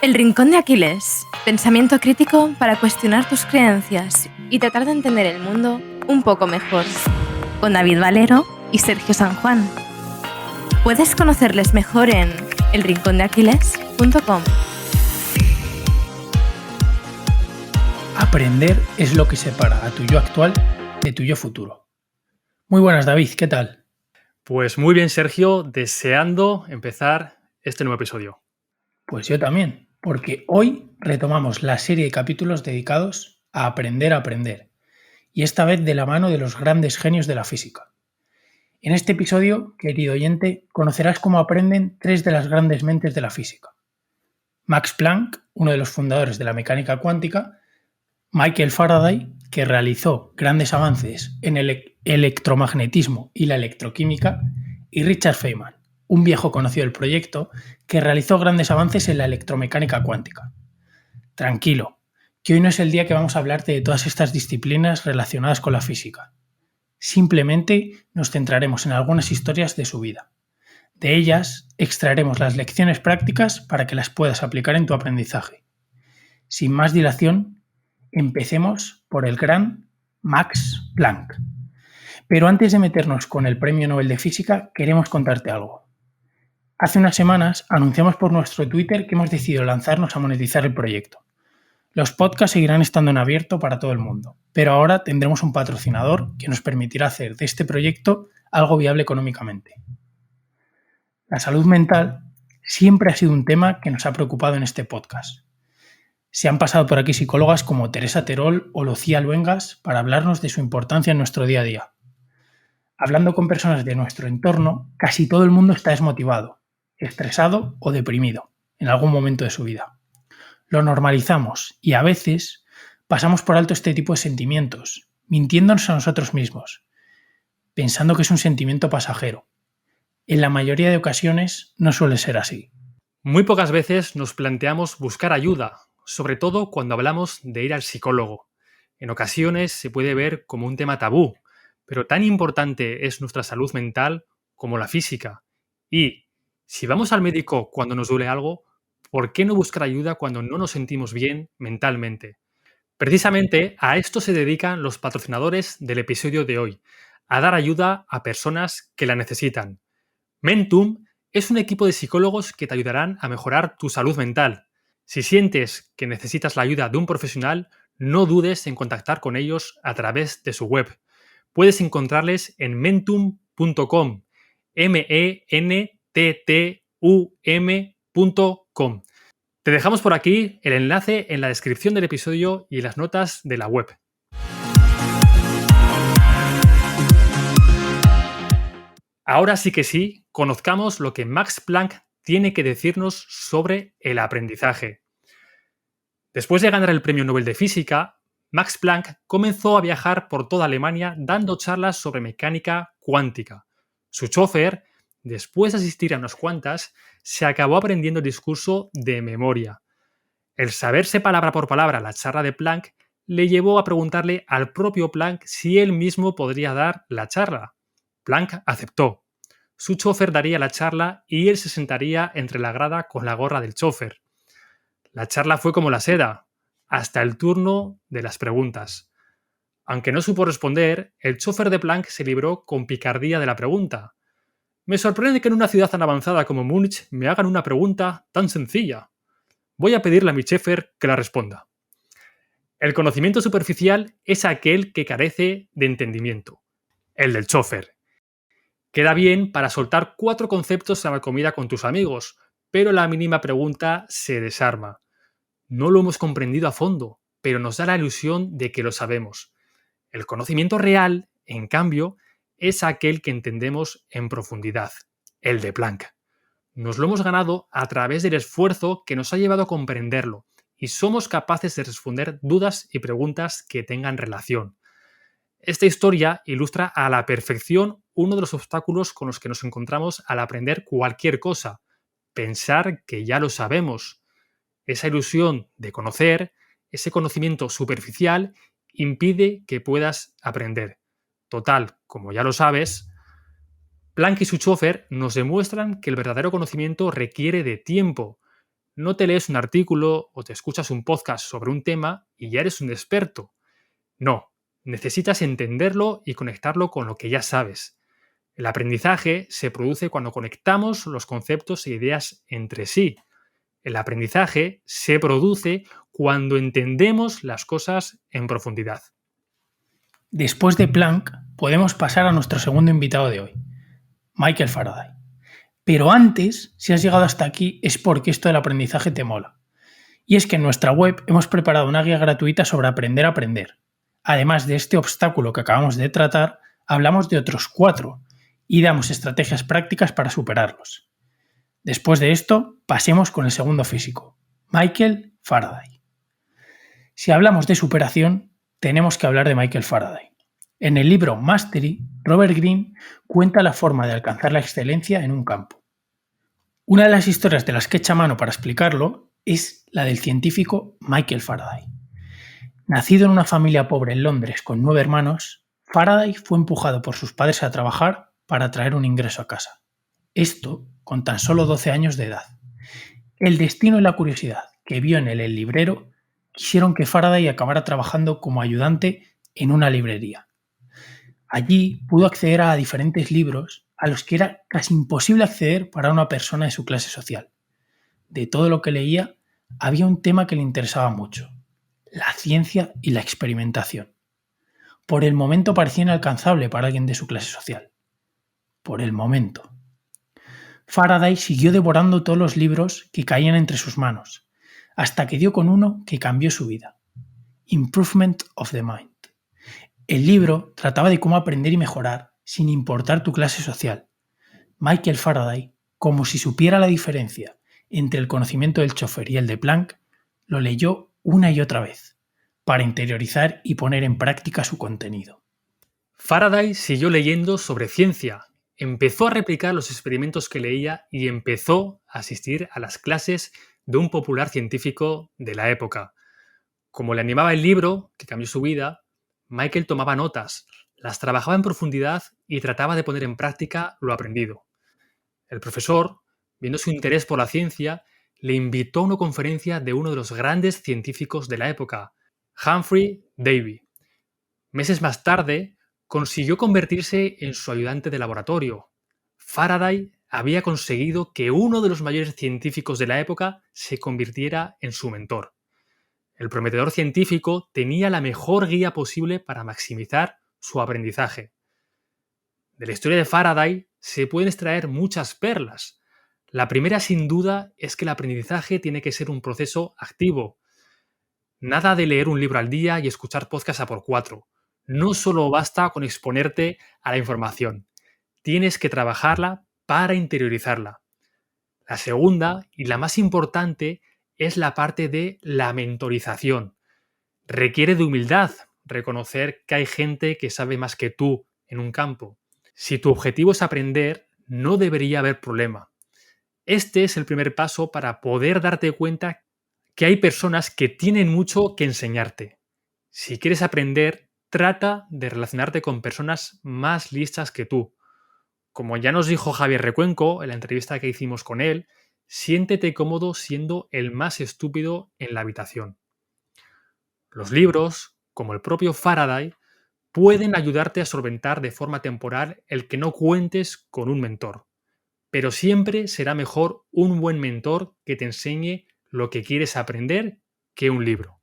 El Rincón de Aquiles. Pensamiento crítico para cuestionar tus creencias y tratar de entender el mundo un poco mejor. Con David Valero y Sergio San Juan. Puedes conocerles mejor en elrincondeaquiles.com. Aprender es lo que separa a tu yo actual de tu yo futuro. Muy buenas, David, ¿qué tal? Pues muy bien, Sergio, deseando empezar este nuevo episodio. Pues yo también, porque hoy retomamos la serie de capítulos dedicados a aprender, y esta vez de la mano de los grandes genios de la física. En este episodio, querido oyente, conocerás cómo aprenden tres de las grandes mentes de la física. Max Planck, uno de los fundadores de la mecánica cuántica, Michael Faraday, que realizó grandes avances en el electromagnetismo y la electroquímica, y Richard Feynman, un viejo conocido del proyecto, que realizó grandes avances en la electromecánica cuántica. Tranquilo, que hoy no es el día que vamos a hablarte de todas estas disciplinas relacionadas con la física. Simplemente nos centraremos en algunas historias de su vida. De ellas extraeremos las lecciones prácticas para que las puedas aplicar en tu aprendizaje. Sin más dilación, empecemos por el gran Max Planck. Pero antes de meternos con el Premio Nobel de Física, queremos contarte algo. Hace unas semanas anunciamos por nuestro Twitter que hemos decidido lanzarnos a monetizar el proyecto. Los podcasts seguirán estando en abierto para todo el mundo, pero ahora tendremos un patrocinador que nos permitirá hacer de este proyecto algo viable económicamente. La salud mental siempre ha sido un tema que nos ha preocupado en este podcast. Se han pasado por aquí psicólogas como Teresa Terol o Lucía Luengas para hablarnos de su importancia en nuestro día a día. Hablando con personas de nuestro entorno, casi todo el mundo está desmotivado, estresado o deprimido en algún momento de su vida. Lo normalizamos y a veces pasamos por alto este tipo de sentimientos, mintiéndonos a nosotros mismos, pensando que es un sentimiento pasajero. En la mayoría de ocasiones no suele ser así. Muy pocas veces nos planteamos buscar ayuda, sobre todo cuando hablamos de ir al psicólogo. En ocasiones se puede ver como un tema tabú, pero tan importante es nuestra salud mental como la física. Y si vamos al médico cuando nos duele algo, ¿por qué no buscar ayuda cuando no nos sentimos bien mentalmente? Precisamente a esto se dedican los patrocinadores del episodio de hoy, a dar ayuda a personas que la necesitan. Mentum es un equipo de psicólogos que te ayudarán a mejorar tu salud mental. Si sientes que necesitas la ayuda de un profesional, no dudes en contactar con ellos a través de su web. Puedes encontrarles en mentum.com, menttum.com. Te dejamos por aquí el enlace en la descripción del episodio y en las notas de la web. Ahora sí que sí, conozcamos lo que Max Planck tiene que decirnos sobre el aprendizaje. Después de ganar el Premio Nobel de Física, Max Planck comenzó a viajar por toda Alemania dando charlas sobre mecánica cuántica. Su chofer, después de asistir a unas cuantas, se acabó aprendiendo el discurso de memoria. El saberse palabra por palabra la charla de Planck le llevó a preguntarle al propio Planck si él mismo podría dar la charla. Planck aceptó. Su chofer daría la charla y él se sentaría entre la grada con la gorra del chofer. La charla fue como la seda, hasta el turno de las preguntas. Aunque no supo responder, el chofer de Planck se libró con picardía de la pregunta. Me sorprende que en una ciudad tan avanzada como Múnich me hagan una pregunta tan sencilla. Voy a pedirle a mi chofer que la responda. El conocimiento superficial es aquel que carece de entendimiento. El del chofer. Queda bien para soltar 4 conceptos a la comida con tus amigos, pero la mínima pregunta se desarma. No lo hemos comprendido a fondo, pero nos da la ilusión de que lo sabemos. El conocimiento real, en cambio, es aquel que entendemos en profundidad, el de Planck. Nos lo hemos ganado a través del esfuerzo que nos ha llevado a comprenderlo, y somos capaces de responder dudas y preguntas que tengan relación. Esta historia ilustra a la perfección uno de los obstáculos con los que nos encontramos al aprender cualquier cosa, pensar que ya lo sabemos. Esa ilusión de conocer, ese conocimiento superficial, impide que puedas aprender. Total, como ya lo sabes, Planck y su chofer nos demuestran que el verdadero conocimiento requiere de tiempo. No te lees un artículo o te escuchas un podcast sobre un tema y ya eres un experto. No, necesitas entenderlo y conectarlo con lo que ya sabes. El aprendizaje se produce cuando conectamos los conceptos e ideas entre sí. El aprendizaje se produce cuando entendemos las cosas en profundidad. Después de Planck, podemos pasar a nuestro segundo invitado de hoy, Michael Faraday. Pero antes, si has llegado hasta aquí, es porque esto del aprendizaje te mola. Y es que en nuestra web hemos preparado una guía gratuita sobre aprender a aprender. Además de este obstáculo que acabamos de tratar, hablamos de otros 4 y damos estrategias prácticas para superarlos. Después de esto, pasemos con el segundo físico, Michael Faraday. Si hablamos de superación, tenemos que hablar de Michael Faraday. En el libro Mastery, Robert Greene cuenta la forma de alcanzar la excelencia en un campo. Una de las historias de las que echa mano para explicarlo es la del científico Michael Faraday. Nacido en una familia pobre en Londres con 9 hermanos, Faraday fue empujado por sus padres a trabajar para traer un ingreso a casa. Esto con tan solo 12 años de edad. El destino y la curiosidad que vio en él el librero quisieron que Faraday acabara trabajando como ayudante en una librería. Allí pudo acceder a diferentes libros a los que era casi imposible acceder para una persona de su clase social. De todo lo que leía, había un tema que le interesaba mucho: la ciencia y la experimentación. Por el momento parecía inalcanzable para alguien de su clase social. Por el momento. Faraday siguió devorando todos los libros que caían entre sus manos, hasta que dio con uno que cambió su vida: Improvement of the Mind. El libro trataba de cómo aprender y mejorar sin importar tu clase social. Michael Faraday, como si supiera la diferencia entre el conocimiento del chofer y el de Planck, lo leyó una y otra vez, para interiorizar y poner en práctica su contenido. Faraday siguió leyendo sobre ciencia, empezó a replicar los experimentos que leía y empezó a asistir a las clases de un popular científico de la época. Como le animaba el libro, que cambió su vida, Michael tomaba notas, las trabajaba en profundidad y trataba de poner en práctica lo aprendido. El profesor, viendo su interés por la ciencia, le invitó a una conferencia de uno de los grandes científicos de la época, Humphrey Davy. Meses más tarde, consiguió convertirse en su ayudante de laboratorio. Faraday había conseguido que uno de los mayores científicos de la época se convirtiera en su mentor. El prometedor científico tenía la mejor guía posible para maximizar su aprendizaje. De la historia de Faraday se pueden extraer muchas perlas. La primera, sin duda, es que el aprendizaje tiene que ser un proceso activo. Nada de leer un libro al día y escuchar podcasts a por 4. No solo basta con exponerte a la información. Tienes que trabajarla para interiorizarla. La segunda, y la más importante, es la parte de la mentorización. Requiere de humildad reconocer que hay gente que sabe más que tú en un campo. Si tu objetivo es aprender, no debería haber problema. Este es el primer paso para poder darte cuenta que hay personas que tienen mucho que enseñarte. Si quieres aprender, trata de relacionarte con personas más listas que tú. Como ya nos dijo Javier Recuenco en la entrevista que hicimos con él, siéntete cómodo siendo el más estúpido en la habitación. Los libros, como el propio Faraday, pueden ayudarte a solventar de forma temporal el que no cuentes con un mentor. Pero siempre será mejor un buen mentor que te enseñe lo que quieres aprender que un libro.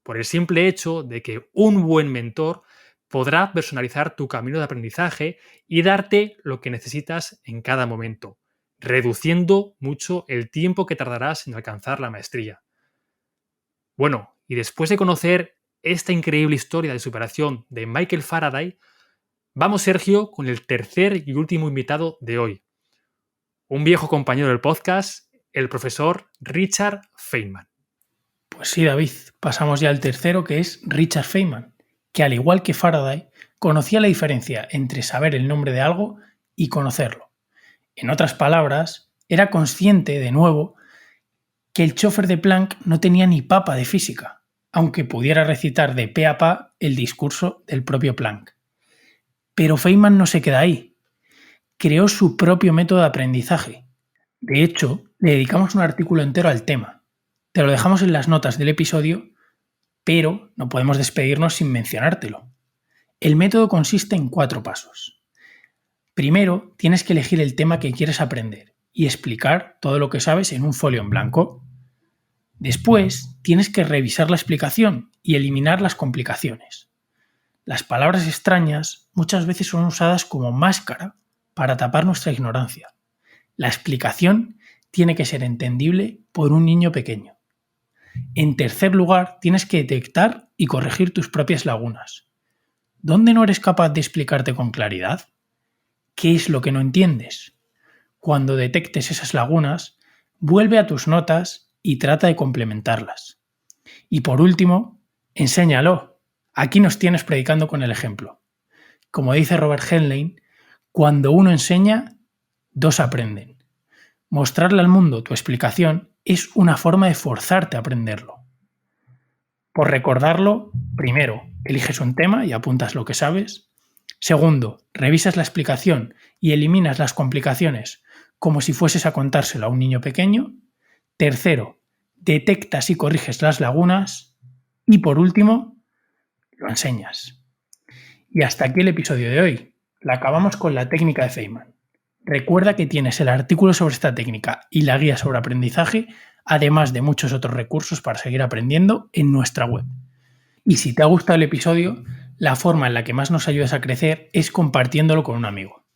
Por el simple hecho de que un buen mentor podrá personalizar tu camino de aprendizaje y darte lo que necesitas en cada momento, reduciendo mucho el tiempo que tardarás en alcanzar la maestría. Bueno, y después de conocer esta increíble historia de superación de Michael Faraday, vamos, Sergio, con el tercer y último invitado de hoy. Un viejo compañero del podcast, el profesor Richard Feynman. Pues sí, David, pasamos ya al tercero, que es Richard Feynman, que al igual que Faraday, conocía la diferencia entre saber el nombre de algo y conocerlo. En otras palabras, era consciente, de nuevo, que el chofer de Planck no tenía ni papa de física, aunque pudiera recitar de pe a pa el discurso del propio Planck. Pero Feynman no se queda ahí. Creó su propio método de aprendizaje. De hecho, Le dedicamos un artículo entero al tema. Te lo dejamos en las notas del episodio, pero no podemos despedirnos sin mencionártelo. El método consiste en 4 pasos. Primero, tienes que elegir el tema que quieres aprender y explicar todo lo que sabes en un folio en blanco. Después, tienes que revisar la explicación y eliminar las complicaciones. Las palabras extrañas muchas veces son usadas como máscara para tapar nuestra ignorancia. La explicación tiene que ser entendible por un niño pequeño. En tercer lugar, tienes que detectar y corregir tus propias lagunas. ¿Dónde no eres capaz de explicarte con claridad? ¿Qué es lo que no entiendes? Cuando detectes esas lagunas, vuelve a tus notas y trata de complementarlas. Y por último, enséñalo. Aquí nos tienes predicando con el ejemplo. Como dice Robert Heinlein, cuando uno enseña, 2 aprenden. Mostrarle al mundo tu explicación es una forma de forzarte a aprenderlo. Por recordarlo, primero, eliges un tema y apuntas lo que sabes. Segundo, revisas la explicación y eliminas las complicaciones como si fueses a contárselo a un niño pequeño. Tercero, detectas y corriges las lagunas. Y por último, lo enseñas. Y hasta aquí el episodio de hoy. La acabamos con la técnica de Feynman. Recuerda que tienes el artículo sobre esta técnica y la guía sobre aprendizaje, además de muchos otros recursos para seguir aprendiendo en nuestra web. Y si te ha gustado el episodio, la forma en la que más nos ayudas a crecer es compartiéndolo con un amigo.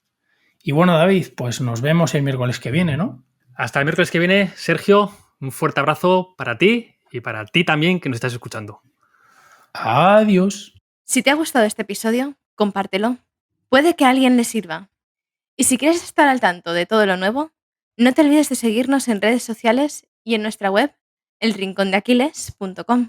Y bueno, David, pues nos vemos el miércoles que viene, ¿no? Hasta el miércoles que viene, Sergio, un fuerte abrazo para ti y para ti también que nos estás escuchando. Adiós. Si te ha gustado este episodio, compártelo. Puede que a alguien le sirva. Y si quieres estar al tanto de todo lo nuevo, no te olvides de seguirnos en redes sociales y en nuestra web, elrincondeaquiles.com.